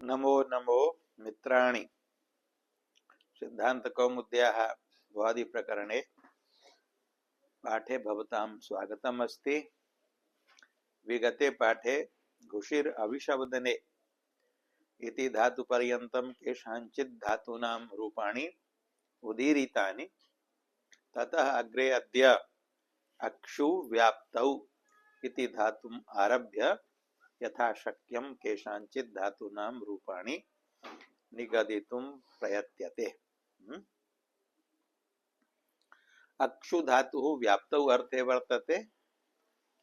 नमो नमो मित्राणि। सिद्धान्तकौमुद्याः भवादिप्रकरणे पाठे भवतां स्वागतम् अस्ति। विगते पाठे घुषिर् अविशब्दने इति धातुपर्यन्तं केषाञ्चित् धातूनां रूपाणि उदीरितानि। ततः अग्रे अद्य अक्षु व्याप्तौ इति धातुम् आरभ्य यथाशक्यं केषाञ्चित् धातूनां रूपाणि निगदितुं प्रयत्यते। अक्षु धातुः व्याप्तौ अर्थे वर्तते,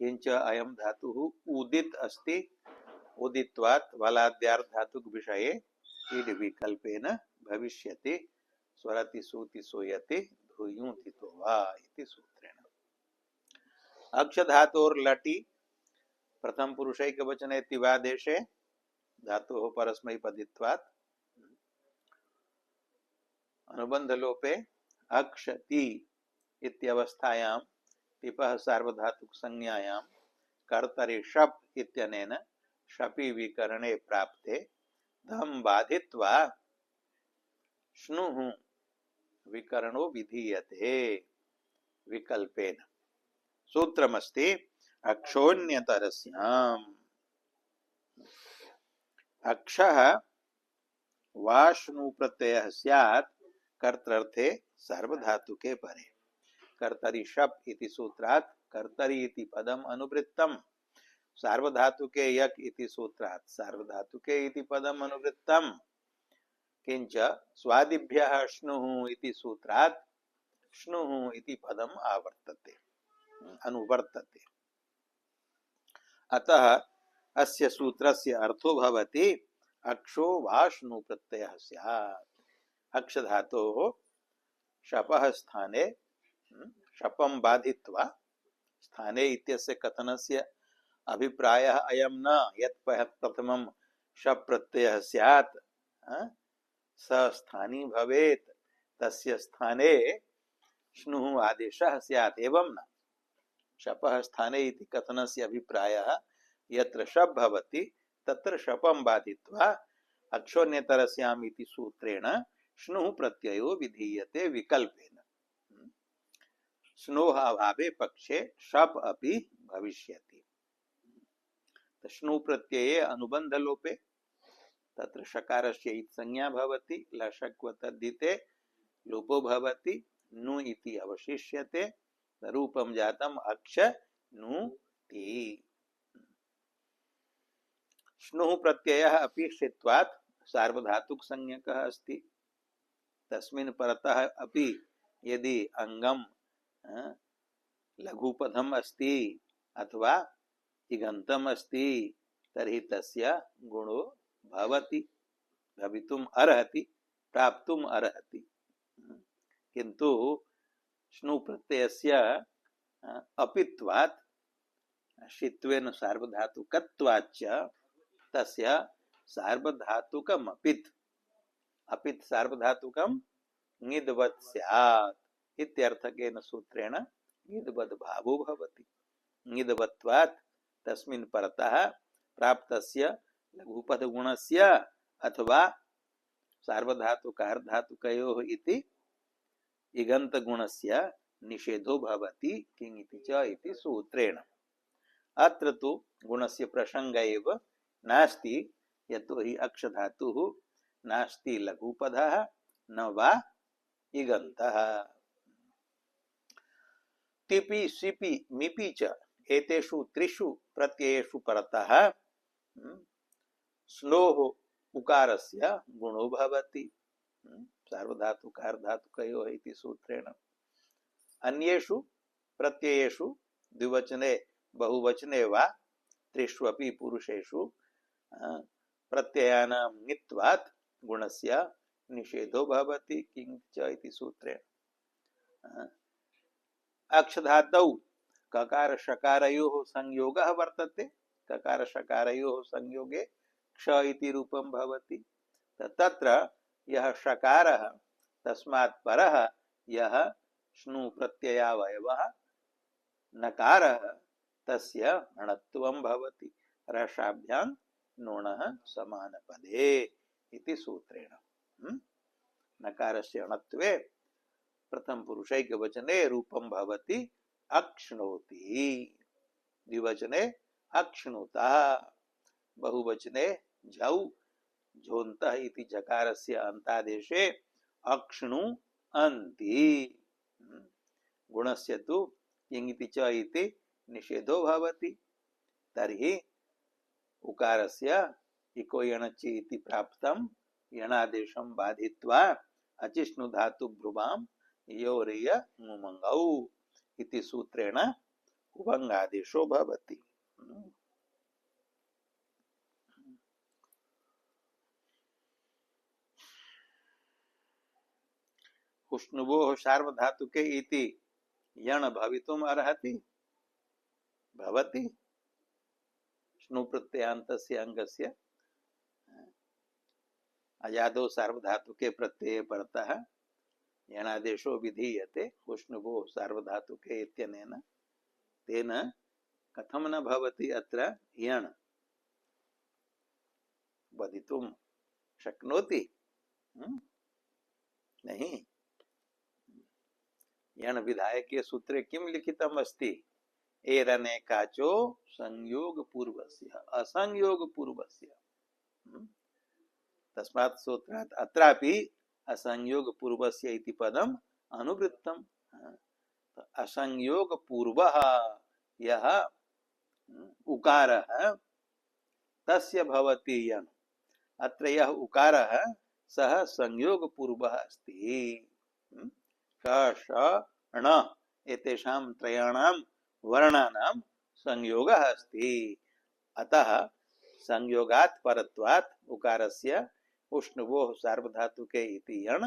किंच अयं धातुः उदित अस्ति। उदित्वात् वलाद्यार्थ धातुक विषये ईड् विकल्पेन भविष्यति। स्वरति सूति सूयति धूयुं तितो वा इति सूत्रेण। अक्ष धातोर्लटि प्रथम पुरुषैकवचने तिवादेशे धातुः परस्मैपदित्वात् अनुबंध लोपे अक्षति इत्यवस्थायां टिपः सार्वधातुक संज्ञायां कर्तरि शप इत्यनेन शपि विकरणे प्राप्ते धम बाधित्वा श्नुः विकरणो विधीयते विकल्पेन। सूत्रमस्ति अक्षोन्यतरस्याम्। अक्षः वा श्नु प्रत्ययः स्यात् कर्तर्थे सार्वधातुके परे। कर्तरि शप इति सूत्रात् कर्तरि इति पदम अनुवृत्तम, सार्वधातुके यक इति सूत्रात् सार्वधातुके इति पदम अनुवृत्तम, किंच स्वादिभ्यः श्नुः इति सूत्रात् श्नुः इति पदम आवर्तते अनुवर्तते। अतः अस्य सूत्रस्य अर्थो भवति अक्षो वा श्नु प्रत्ययः स्यात्। अक्ष धातोः शपः स्थाने शपं बाधित्वा, स्थाने इत्यस्य कथनस्य अभिप्रायः अयं न यत् प्रथमं शप प्रत्ययः स्यात् स स्थानी भवेत्, तस्य स्थाने श्नुः आदेशः स्यात्, एवं न। शपः स्थाने इति कथनस्य अभिप्रायः यत्र शप भवति तत्र शपं बाधित्वा अक्षोन्यतरस्याम् इति सूत्रेण श्नुः प्रत्ययो विधीयते विकल्पेन। स्नोः अभावे पक्षे शप अपि भविष्यति। श्नु प्रत्यये अनुबंध लोपे तत्र शकारस्य इति संज्ञा भवति, लशक्व तद्धिते लोपो भवति, नु इति अवशिष्यते, रूपं जातम् अक्ष नु ति। श्नुः प्रत्ययः अपि षित्वात् सार्वधातुक संज्ञकः अस्ति। तस्मिन् परतः अपि यदि अंगम लघुपदम अस्ति अथवा तिगंतम अस्ति तर्हि तस्य गुणो भवति, भवितुम् अर्हति, प्राप्तुम् अर्हति। किन्तु श्नु प्रत्ययस्य अपित्वात् षित्वेन सार्वधातुकत्वाच्च तस्य सार्वधातुकम् अपित् अपित् सार्वधातुकम् ङिद्वत् स्यात् इत्यर्थकेन सूत्रेण ङिद्वद् भावो भवति। ङिद्वत्वात् तस्मिन् परतः प्राप्तस्य लघुपद गुणस्य अथवा सार्वधातुकार्धातुकयोः इति इगन्त गुणस्य निषेधो भवति किंग इति च इति सूत्रेण। अत्र तु गुणस्य प्रसंग एव नास्ति, यतोहि अक्ष धातुः नास्ति लघुपदः न वा इगन्तः। तिपि सिपि मिपि च एतेषु त्रिषु प्रत्ययेषु परतः स्नोः उकारस्य गुणो भवति सार्वधातुकार्धातुकयोः इति सूत्रेण। अन्येषु प्रत्ययेषु द्विवचने बहुवचने वा त्रिष्वपि पुरुषेषु प्रत्ययानां ङित्वात् गुणस्य निषेधो भवति किंच इति सूत्रेण। अक्षधातौ ककार शकारयोः संयोगः वर्तते। ककार शकारयोः संयोगे क्ष इति रूपं भवति। तत्र यः शकारः तस्मात् परः यः श्नु प्रत्ययावयवः नकारः तस्य णत्वं भवति। रसाभ्यां नोणः समानपदे इति सूत्रेण। नकारस्य अणत्वे प्रथम पुरुषैकवचने रूपं भवति अक्ष्णोति, द्विवचने अक्ष्णुतः, बहुवचने झौ झोन्तः इति झकारस्य अन्तादेशे अक्ष्णु अन्ति। गुणस्य तु यङिति च इति निषेधो भवति। तर्हि उकारस्य इको यणचि इति प्राप्तं यणादेशं बाधित्वा अचिष्णु धातु भ्रुवां योरेय मुमङ्गौ इति सूत्रेण उभङ्गादेशो भवति। उष्णुवोः सार्वधातुके इति यण भवितुम् अर्हति, भवति। स्नु प्रत्ययान्तस्य अंगस्य अजादो सार्वधातुके प्रत्यये परतः यणादेशो विधीयते उष्णुवोः सार्वधातुके इत्यनेन, तेन कथं न भवति अत्र यण वदितुं शक्नोति? नहीं। यण विधायके सूत्रे किं लिखितम् अस्ति? एरने काचो संयोग पूर्वस्य असंयोग पूर्वस्य। तस्मात् सूत्रात् अत्रापि असंयोग पूर्वस्य इति पदम् अनुवृत्तम्। असंयोग पूर्वः यः उकारः तस्य भवति यण। अत्र यः उकारः सः संयोग पूर्वः अस्ति। क श ण एतेषां त्रयाणां वर्णानां संयोगः अस्ति। अतः संयोगात् परत्वात् उकारस्य उष्णुवोः सार्वधातुके इति यण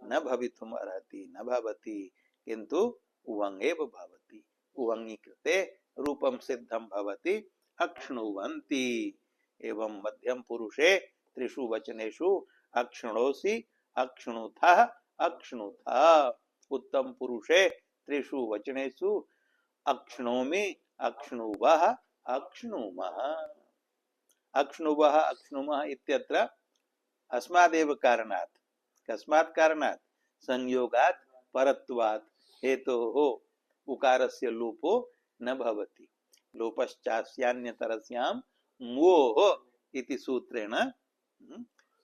न भवितुम् अर्हति, न भवति, किन्तु उवङ्गेव भवति। उवङि कृते रूपं सिद्धं भवति अक्ष्णुवन्ति। एवं मध्यम पुरुषे त्रिषु वचनेषु अक्ष्णोसि अक्ष्णुथः अक्ष्णुथ। उत्तम पुरुषे त्रिषु वचनेषु अक्ष्णोमि अक्ष्णुवः अक्ष्णुमः। अक्ष्णुवः अक्ष्णुमः इत्यत्र अस्मादेव कारणात्। कस्मात् कारणात्? संयोगात् परत्वात् हेतोः उकारस्य लोपो न भवति। लोपश्चास्यान्यतरस्यां मोह इति सूत्रेण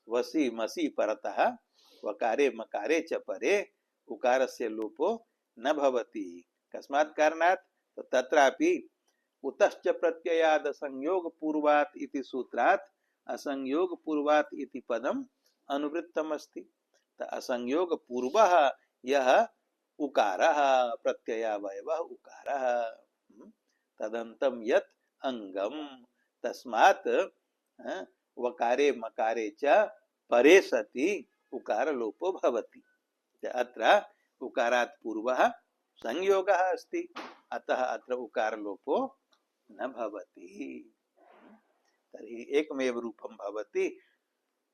वसि मसि परतः वकारे मकारे च परे उकारस्य लोपो न भवति। कस्मात् कारणात्? तो तत्रापि उतश्च प्रत्ययाद संयोग पूर्वात् इति सूत्रात् असंयोग पूर्वात् इति पदम् अनुवृत्तम् अस्ति। असंयोग पूर्वः यः उकारः प्रत्ययावयवः उकारः तदन्तं यत् अंगम तस्मात् वकारे मकारे च परे सति उकार लोपो भवति। अत्र उकारात् पूर्वः संयोगः अस्ति, अतः अत्र उकार लोपो न भवति। तर्हि एकमेव रूपं भवति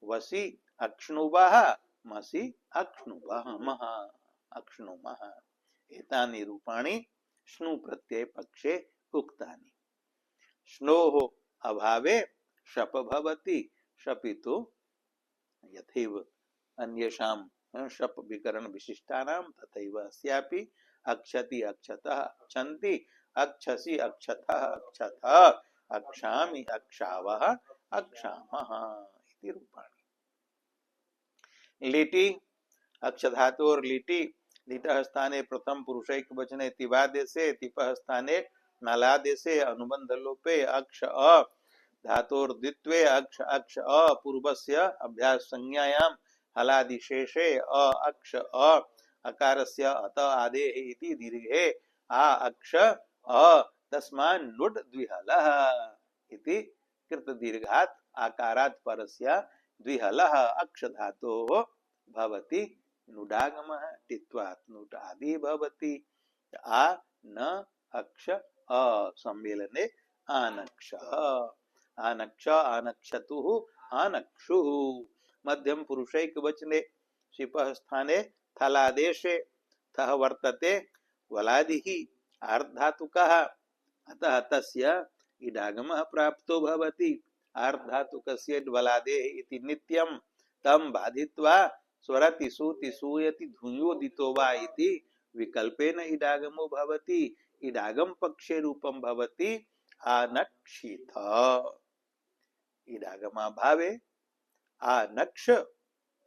वसि अक्ष्णुवः मसि अक्ष्णुवः अक्ष्णुमः। एतानि रूपाणि स्नु प्रत्यय पक्षे उक्तानि। स्नोः अभावे शप भवति। शपितु यथैव अन्येषां शप विकरण विशिष्टानां तथैव अस्यापि अक्षति अक्षतः अक्षन्ति अक्षसि अक्षतः अक्षतः अक्षामि अक्षावः अक्षामः इति रूपाणि। लिटि अक्षधातोर लिटि लिटः स्थाने प्रथम पुरुषैक वचने तिवादेशे तिपः स्थाने नलादेशे अनुबंध लोपे अक्ष अ धातोर द्वित्वे अक्ष अक्ष अ पूर्वस्य अभ्यास संज्ञायां हलादिशेषे अ अक्ष अ अकारस्य अत आदेः इति दीर्घे आ अक्ष अ तस्मान् नुड् द्विहलः इति कृत दीर्घात् आकारात् परस्य द्विहलः अक्ष धातोः भवति नुडागमः टित्वात् नुट् आदि भवति। आ न अक्ष अ सम्मेलने आनक्ष आनक्ष आनक्षतुः आनक्षुः। मध्यम पुरुषैक वचने शिपः स्थाने थलादेशे थः वर्तते वलादिः आर्धातुकः अतः तस्य इडागमः प्राप्तो भवति आर्धातुकस्य बलादेः इति नित्यं तं बाधित्वा स्वरति सूति सूयति धूयोदितो वा इति विकल्पेन इडागमो भवति। इडागम पक्षे रूपम भवति आनक्षिथ। इडागमा भावे आनक्ष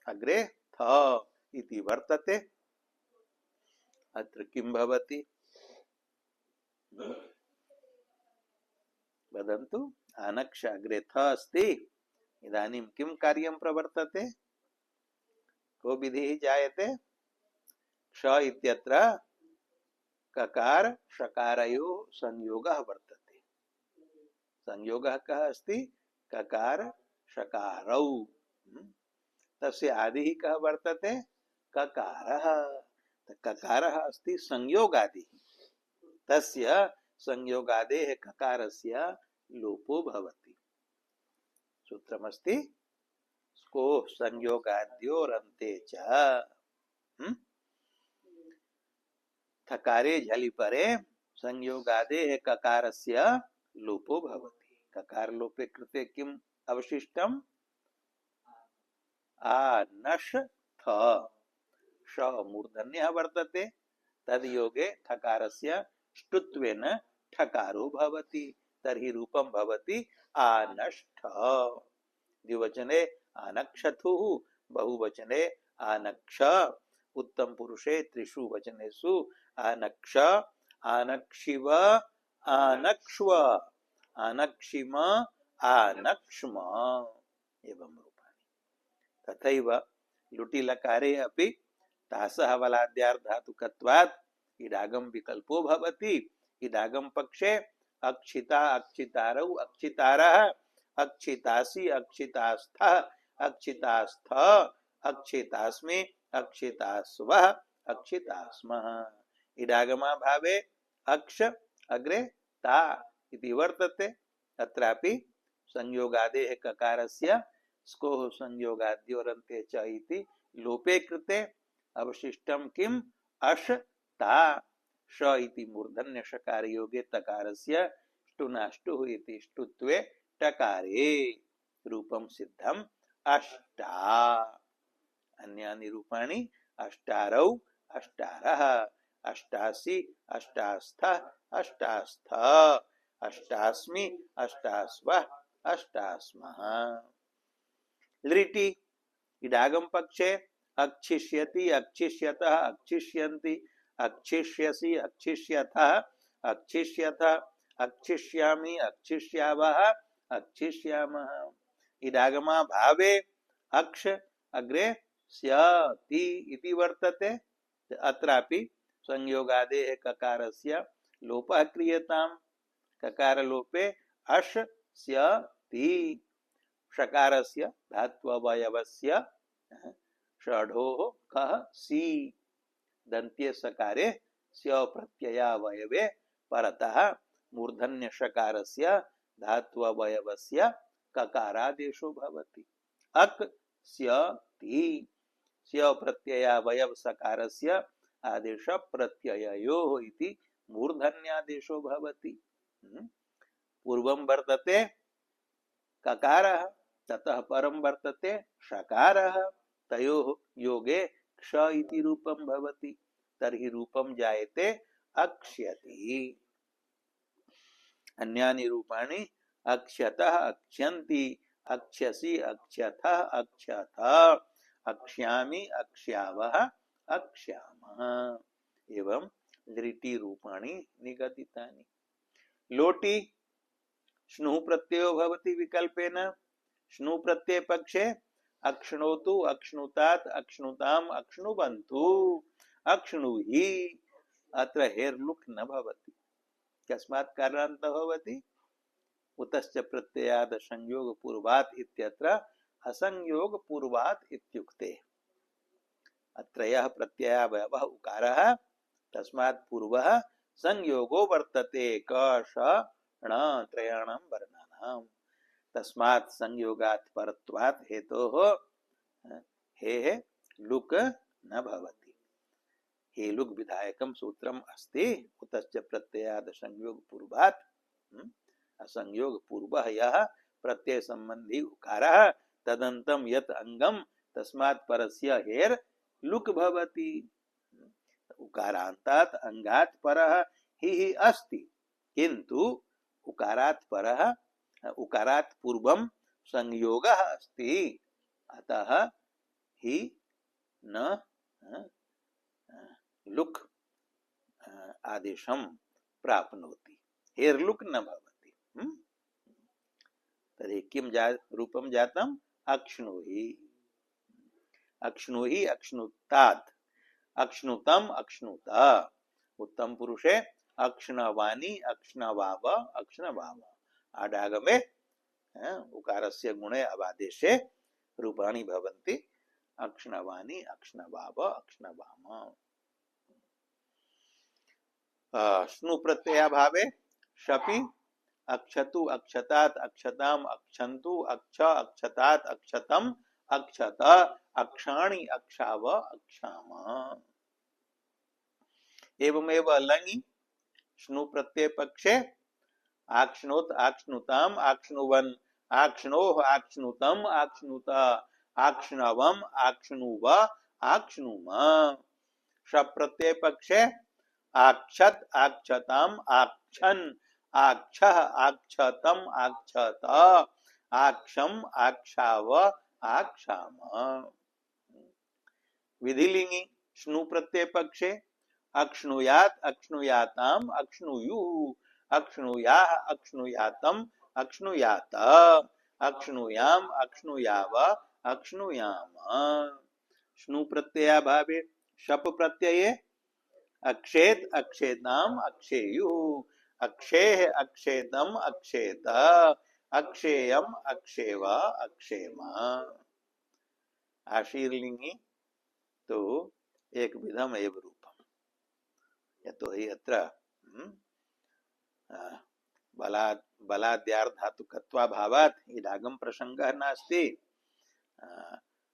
अग्रे थ इति वर्तते। अत्र किं भवति वदन्तु। आनक्ष अग्रे थ अस्ति, इदानीं किं कार्यं प्रवर्तते, को विधिः जायते। क्ष इत्यत्र ककार षकारयोः संयोगः वर्तते। संयोगः कः अस्ति, ककार षकारौ। तस्य आदिः कः वर्तते, ककारः। ककारः अस्ति संयोगादिः, तस्य संयोगादेः ककारस्य लोपो भवति। सूत्रमस्ति को संयोगाद्योरन्ते च। थकारे झलि परे संयोगादेः ककारस्य लोपो भवति। ककार लोपे कृते किम् अवशिष्टम्, आनश थ। श मूर्धन्यः वर्तते, तद्योगे ठकारस्य ष्टुत्वेन ठकारो भवति। तर्हि रूपं भवति आनष्ठ। द्विवचने आनक्षथुः, बहुवचने आनक्ष, उत्तम पुरुषे त्रिषु वचनेषु आनक्ष, आनक्षिव, आनक्ष्व, आनक्षिम, आनक्ष्म एवं रूपाणि। तथैव लुटि लकारे अपि तासः बलाद्यार्धातुकत्वात् इडागम विकल्पो भवति। इडागम पक्षे अक्षिता अक्षितारौ अक्षितारः, अक्षितासि अक्षितास्थः अक्षितास्थः, अक्षितास्मि अक्षितास्वः अक्षितास्मः। इडागमा भावे अक्ष अग्रे ता इति वर्तते। अत्रापि संयोगादेः ककारस्य स्कोः संयोगाद्योरन्ते च इति लोपे कृते अवशिष्टं किम्, अश ता। श इति मूर्धन्य षकार योगे तकारस्य ष्टुनाष्टुः इति ष्टुत्वे टकारे रूपं सिद्धम् अष्टा। अन्यानि रूपाणि अष्टारौ अष्टारः, अष्टासि अष्टास्थः अष्टास्थः, अष्टास्मि अष्टास्वः अष्टास्मः। लिटि इडागम पक्षे अक्षिष्यति अक्षिष्यतः अक्षिष्यन्ति, अक्षिष्यसि अक्षिष्यथः अक्षिष्यथः, अक्षिष्यामि अक्षिष्यावः अक्षिष्यामः। इडागमा भावे अक्ष अग्रे स्यति इति वर्तते। अत्रापि संयोगादेः ककारस्य लोपः क्रियताम्। ककार लोपे अश स्यति। षकारस्य धात्ववयवस्य षढोः कः सी। दन्त्ये सकारे स्य प्रत्ययावयवे परतः मूर्धन्य षकारस्य धात्ववयवस्य ककारादेशो भवति। अक स्यति। स्य प्रत्ययावयव सकारस्य आदेश प्रत्यययोः इति मूर्धन्यादेशो भवति। पूर्वं वर्तते ककारः, ततः परं वर्तते षकारः। तयोः योगे क्ष इति रूपं भवति। तर्हि रूपं जायते अक्ष्यति। अन्यानि रूपाणि अक्ष्यतः अक्ष्यन्ति, अक्ष्यसि अक्ष्यथः अक्ष्यथ, अक्ष्यामि अक्ष्यावः अक्ष्यामः एवं लिटि रूपाणि निगदितानि। लोटि स्नुः प्रत्ययो भवति विकल्पेन। स्नुः प्रत्यय पक्षे अक्ष्णोतु अक्ष्णुतात् अक्ष्णुताम् अक्ष्णुवन्तु अक्ष्णुहि। अत्र हेर्लुक् न भवति। कस्मात् कारणात् भवति, उतश्च प्रत्ययाद संयोग पूर्वात् इत्यत्र असंयोग पूर्वात् इत्युक्ते। अत्र यः प्रत्ययावयवः उकारः, तस्मात् पूर्वः संयोगो वर्तते क ष ण त्रयाणां वर्णानां। तस्मात् संयोगात् परत्वात् हेतोः हे लुक् न भवति। हे लुक् विधायकं सूत्रम् अस्ति। उतश्च प्रत्ययाद संयोग पूर्वात्, असंयोग पूर्वः यः प्रत्यय संबंधी उकारः तदंतम यत अंगम तस्मात् परस्य हेर लुक भवति। उकारांतात् अंगात् परः ही अस्ति किंतु उकारात् परः उकारात् पूर्वं संयोगः अस्ति अतः ही न लुक आदेशम प्राप्नोति हेर्लुक न भवति। तर्हि किं रूपं जातम् अक्ष्णुहि अक्ष्णुहि अक्ष्णुतात् अक्ष्णुतम अक्ष्णुत उत्तम पुरुषे अक्ष्णवानी अक्ष्णवाव अक्ष्णवाव आडागमे उकारस्य गुणे अवादेशे रूपाणि भवन्ति अक्ष्णवानी अक्ष्णवाव अक्ष्णवाम। स्नु प्रत्ययाभावे शपि अक्षतु अक्षतात् अक्षताम अक्षन्तु अक्ष अक्षतात् अक्षतम अक्षत अक्षाणि अक्षाव अक्षाम। एवमेव लङि स्नु प्रत्यय पक्षे आक्ष्णोत आक्ष्णुताम आक्ष्णुवन आक्ष्णोः आक्ष्णुतम आक्ष्णुत आक्ष्णवम आक्ष्णुव आक्ष्णुम। शप प्रत्यय पक्षे आक्षत आक्षताम आक्षन आक्षः आक्षतम आक्षत आक्षम आक्षाव आक्षाम। विधिलिंगी स्नु प्रत्यय पक्षे अक्ष्णुयात अक्ष्णुयाताम अक्ष्णुयुः अक्ष्णुयाः अक्ष्णुयातम अक्ष्णुयात अक्ष्णुयाम अक्ष्णुयाव अक्ष्णुयाम। स्नु प्रत्ययाभावे शप प्रत्यये अक्षेत अक्षेताम अक्षेयुः अक्षेः अक्षेतम अक्षेत अक्षेयम अक्षेव अक्षेम। आशीर्लिंगी तो एक विधम एव रूपम यतो हि अत्र बलाद्यार्धातुकत्वाभावात् इडागम प्रसंगः नास्ति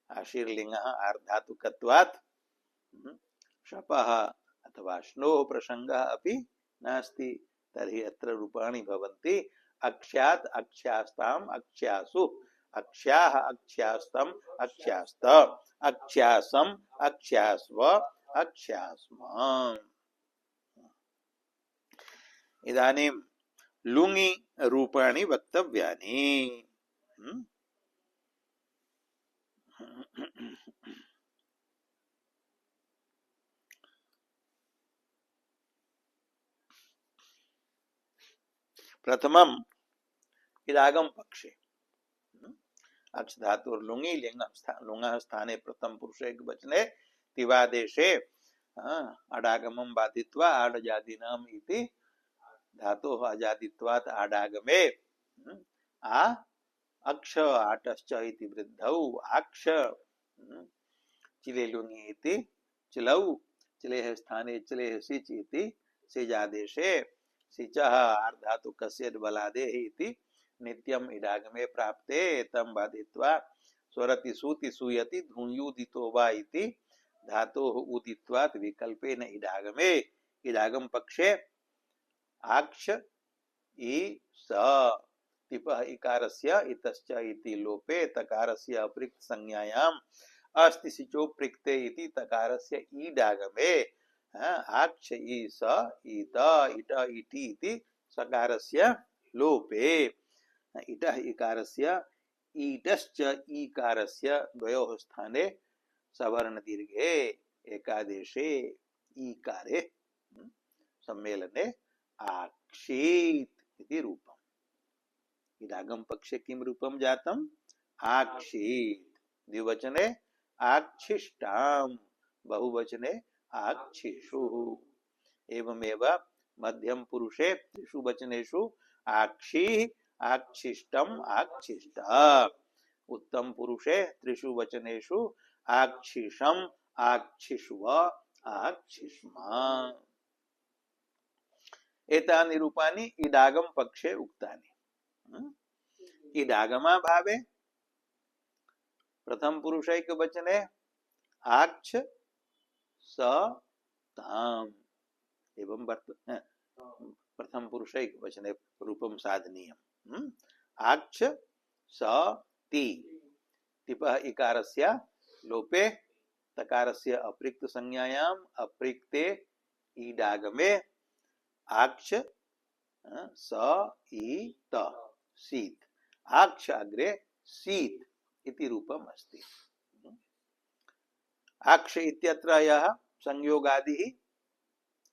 आशीर्लिंगः आर्धातुकत्वात् शपः अथवा स्नोः प्रसंगः अपि नास्ति तर्हि अत्र रूपाणि भवन्ति अक्ष्यात् अक्ष्यास्ताम् अक्ष्यासु अक्ष्याः अक्ष्यास्तम अक्ष्यास्त अक्ष्यासम अक्ष्यास्व अक्ष्यास्म। इदानीं लुङि रूपाणि वक्तव्यानि। प्रथमम इदागम पक्षे अक्ष धातु और लुङि लुङः स्थाने प्रथम पुरुष एक वचने तिवादेशे अडागमं बाधित्वा आडजादीनाम इति धातोः अजादित्वात् आडागमे आ अक्ष आटश्च इति वृद्धौ आक्ष चिले लुङि इति चिलौ चिलेः स्थाने चिलेः सिच इति सिजादेशे सिचः आर्धातुकस्य बलादेः इति नित्यम इडागमे प्राप्ते तम बाधित्वा स्वरति सूति सूयति धूयुदितो वा इति धातोः उदित्वात् विकल्पेन इडागमे इडागम पक्षे आक्ष इ स तिपः इकारस्य इतश्च इति लोपे तकारस्य अप्रिक्त संज्ञायाम् अस्ति सिचो प्रिक्ते इति तकारस्य ईडागमे आक्ष इ स इत इट इति इति सकारस्य लोपे इटः इकारस्य ईटश्च ईकारस्य द्वयोः स्थाने सवर्ण दीर्घे एकादेशे ईकारे सम्मेलने आक्षेत इति रूपम्। इदागम पक्षे किं रूपं जातम् आक्षेत द्विवचने आक्षिष्टाम बहुवचने आक्षिषुः। एवमेव मध्यम पुरुषे त्रिषु वचनेषु आक्षी आक्षिष्टम आक्षिष्ट उत्तम पुरुषे त्रिषु वचनेषु आक्षिषम आक्षिष्व आक्षिष्मा। एतानि रूपाणि इडागम पक्षे उक्तानि। इडागमा भावे प्रथम पुरुषैक वचने आक्ष स ताम एवं प्रथम पुरुषैक वचने रूपम साधनीयम् आक्ष स ति टिपः इकारस्य लोपे तकारस्य अप्रिक्त संज्ञायाम अप्रिक्ते ईडागमे आक्ष स इ त शीत आक्ष अग्रे शीत इति रूपम् अस्ति। आक्ष इत्यत्र यः संयोगादिः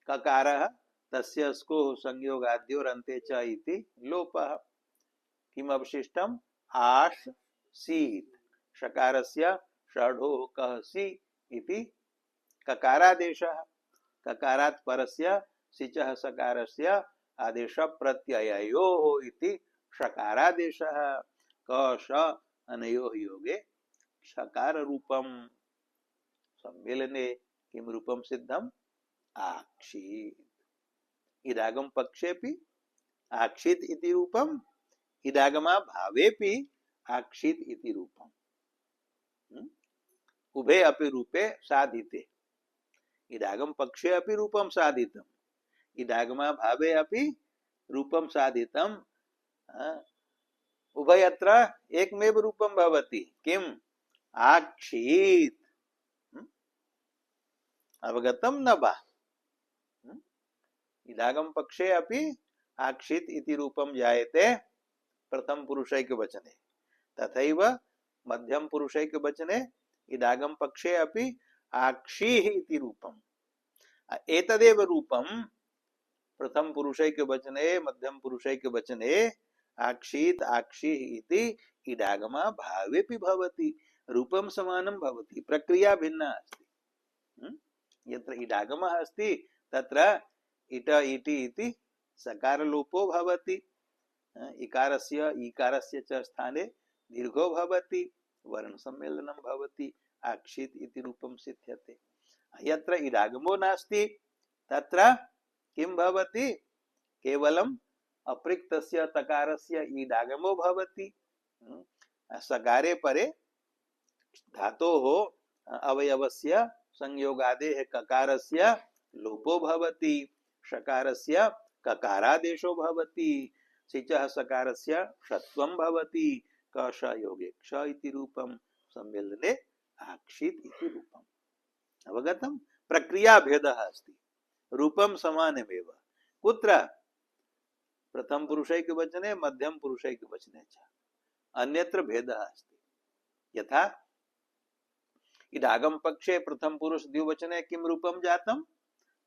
ककारः तस्य स्कोः संयोगाद्योरन्ते च इति लोपः। किम् अवशिष्टम् आश शीत षकारस्य षढोः कः सि इति ककारादेशः ककारात् परस्य सिचः सकारस्य आदेश प्रत्यययोः इति षकारादेशः क श अनयोः योगे षकार रूपम् सम्मेलने किं रूपं सिद्धम् आक्षित् इदागम पक्षेपि आक्षित् इति रूपम् इदागमा भावेपि आक्षित् इति रूपम् उभे अपि रूपे साधिते इदागम पक्षे अपि रूपं साधितम् इदागमा भावे अपि रूपं साधितम् उभयत्र एकमेव रूपं भवति किम् आक्षित् अवगतं न वा इदागम पक्षे अपि आक्षित् इति रूपं जायते प्रथम पुरुषैकवचने तथैव मध्यम पुरुषैकवचने इदागम पक्षे अपि आक्षिः इति रूपम् एतदेव रूपं प्रथम पुरुषैकवचने मध्यम पुरुषैकवचने आक्षित् आक्षिः इति इडागमा भावेपि भवति रूपं समानं भवति प्रक्रिया भिन्ना अस्ति। यत्र इडागमः अस्ति तत्र इट इति इति सकारलोपो भवति इकारस्य ईकारस्य च स्थाने दीर्घो भवति वर्ण सम्मेलनं भवति आक्षित् इति रूपं सिद्ध्यते। यत्र इडागमो नास्ति तत्र किं भवति केवलम् अप्रिक्तस्य तकारस्य ईडागमो भवति सकारे परे धातोः अवयवस्य संयोगादेः ककारस्य लोपो भवति षकारस्य ककारादेशो भवति सिचः सकारस्य षत्वं भवति कष योगे क्ष इति रूपं सम्मेलने आक्षित् इति रूपम् अवगतं। प्रक्रिया भेदः अस्ति रूपं समानमेव कुत्र प्रथम पुरुषैकवचने मध्यम पुरुषैकवचने च अन्यत्र भेदः अस्ति। यथा इदागम पक्षे प्रथम पुरुष द्विवचने किं रूपं जातम्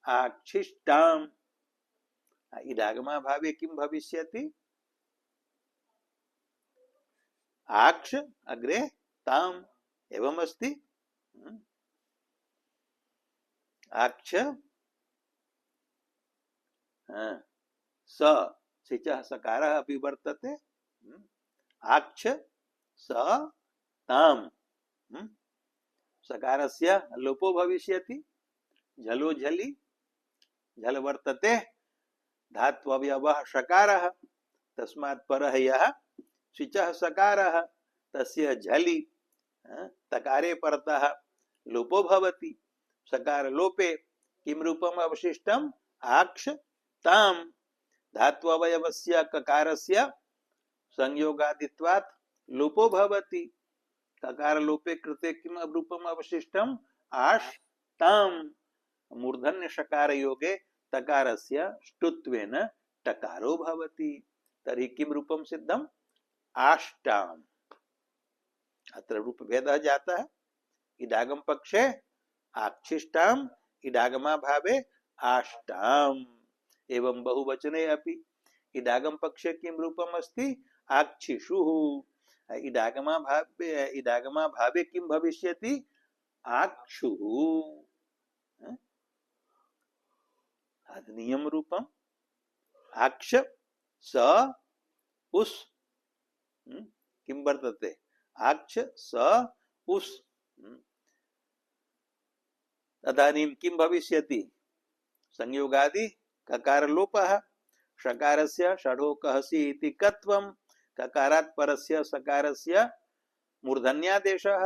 आक्षिष्टाम् इदागमा भावे किं भविष्यति आक्ष अग्रे ताम् एवम् अस्ति आक्ष स सिचः सकारः अपि वर्तते आक्ष स ताम् सकारस्य लोपो भविष्यति झलो झलि झल वर्तते धात्वयवः षकारः तस्मात् परः यः सिचः सकारः तस्य झलि तकारे परतः लोपो भवति सकार लोपे किं रूपम् अवशिष्टम् आक्ष ताम् धात्वयवस्य ककारस्य संयोगादित्वात् लोपो भवति ककार लोपे कृते किं रूपम् अवशिष्टम् आश् ताम् मूर्धन्य षकार योगे तकारस्य ष्टुत्वेन टकारो भवति तर्हि किं रूपं सिद्धम् आष्टाम् अत्र रूप भेदः जाता है इडागम पक्षे आक्षिष्टाम् इडागमा भावे आष्टाम् एवं बहुवचने अपि इडागम पक्षे किं रूपम् अस्ति आक्षिषुः इडागमा भावे किं भविष्यति आक्षुः नियम रूपम् आक्ष स उस् किं वर्तते आक्ष स उस् तदानीं किं भविष्यति संयोगादि ककार लोपः षकारस्य षढो कहसि इति कत्वं ककारात् परस्य सकारस्य मूर्धन्यादेशः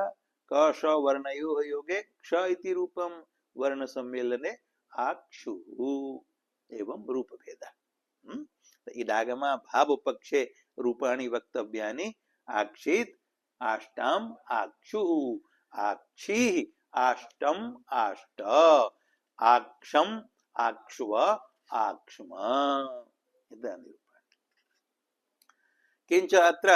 क श वर्णयोः योगे क्ष इति रूपं वर्ण सम्मेलने आक्षुः एवं रूप भेदः इडागमा भाव पक्षे रूपाणि वक्तव्यानि आक्षित आष्टम आक्षु आक्षी आष्टम आष्ट आक्षम आक्षुव आक्ष्म किंच अत्र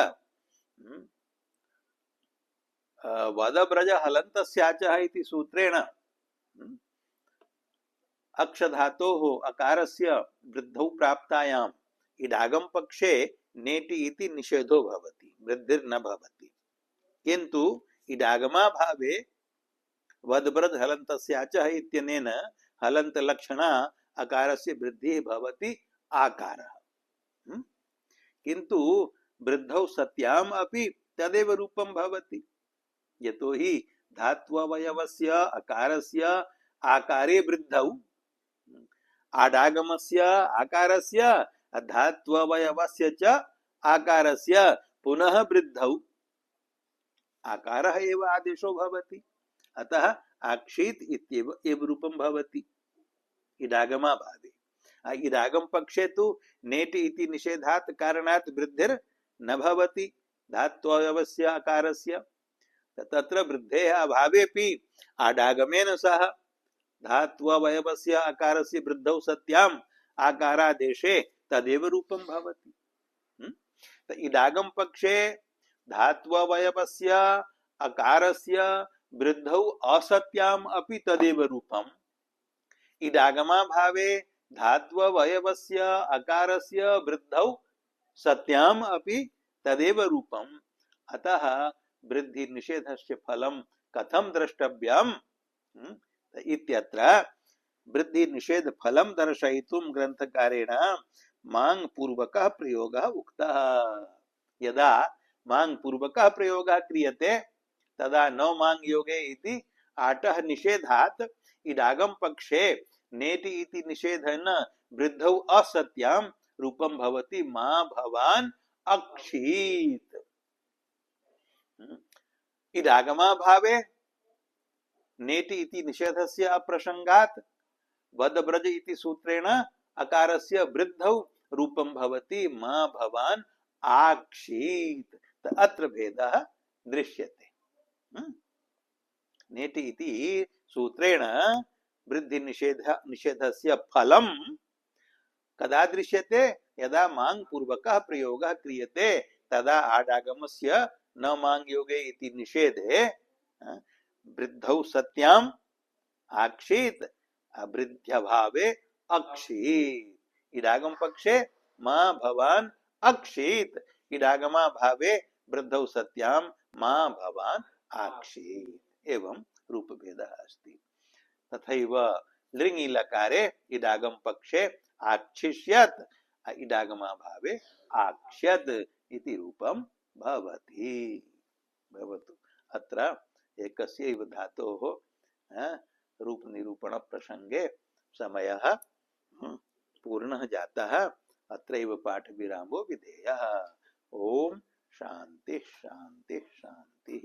वदब्रज हलन्तस्याचः इति सूत्रेण अक्षधातोः अकारस्य वृद्धौ प्राप्तायाम् इडागम पक्षे नेति इति निषेधो भवति, वृद्धिर्न भवति। किन्तु इडागमा भावे वदब्रज हलन्तस्याचः इत्यनेन हलन्त लक्षणा अकारस्य वृद्धिः भवति आकारः। किन्तु वृद्धौ सत्याम अपि तदेव रूपं भवति, यतोहि धात्ववयवस्य अकारस्य आकारे वृद्धौ आडागमस्य आकारस्य धात्ववयवस्य च आकारस्य पुनः वृद्धौ आकारः एव आदेशो भवति। अतः आक्षित इत्येव एव रूपं भवति इडागमा भावे। इडागम पक्षे तु नेति इति निषेधात् कारणात् वृद्धिर् न भवति धात्ववयवस्य आकारस्य। तत्र वृद्धेः अभावेपि आडागमेन सह धात्ववयवस्य आकारस्य वृद्धौ सत्याम् आकारादेशे तदेव रूपं भवति। इडागम पक्षे धात्ववयवस्य अकारस्य वृद्धौ असत्याम् अपि तदेव रूपम्। इडागमा भावे धात्ववयवस्य अकारस्य वृद्धौ सत्याम् अपि तदेव रूपम्। अतः वृद्धि निषेधस्य फलं कथं द्रष्टव्यम् इत्यत्र वृद्धि निषेध फलं दर्शयितुं ग्रंथकारेण मांग पूर्वकः प्रयोगः उक्तः। यदा मांग प्रयोगः क्रियते तदा न मांग योगे इति आटः निषेधात् इडागम पक्षे नेति इति निषेधेन वृद्धौ असत्यां रूपं भवति मा भवान् अक्षीत्। इडागमा भावे नेति इति निषेधस्य अप्रसंगात् वदब्रज इति सूत्रेण अकारस्य वृद्धौ रूपं भवति मा भवान् आक्षीत्। अत्र भेदः दृश्यते। नेति इति सूत्रेण वृद्धि निषेधस्य फलं कदा दृश्यते? यदा मांग पूर्वकः प्रयोगः क्रियते तदा आडागमस्य न मांग योगे इति निषेधे वृद्धौ सत्याम् आक्षित अवृद्ध्यभावे अक्षीत। इडागम पक्षे मा भवान् अक्षित इडागमा भावे वृद्धौ सत्याम् मा भवान् आक्षित एवं रूप भेदः अस्ति। तथैव लृङि लकारे इडागम पक्षे आक्षिष्यत् इडागमा भावे आक्ष्यत् इति रूपं भवति। भवतु अत्र एकस्यैव धातोः रूप निरूपण प्रसंगे समयः पूर्णः जातः। अत्रैव पाठ विरामो विधेयः। ओम शांति शांति शांति।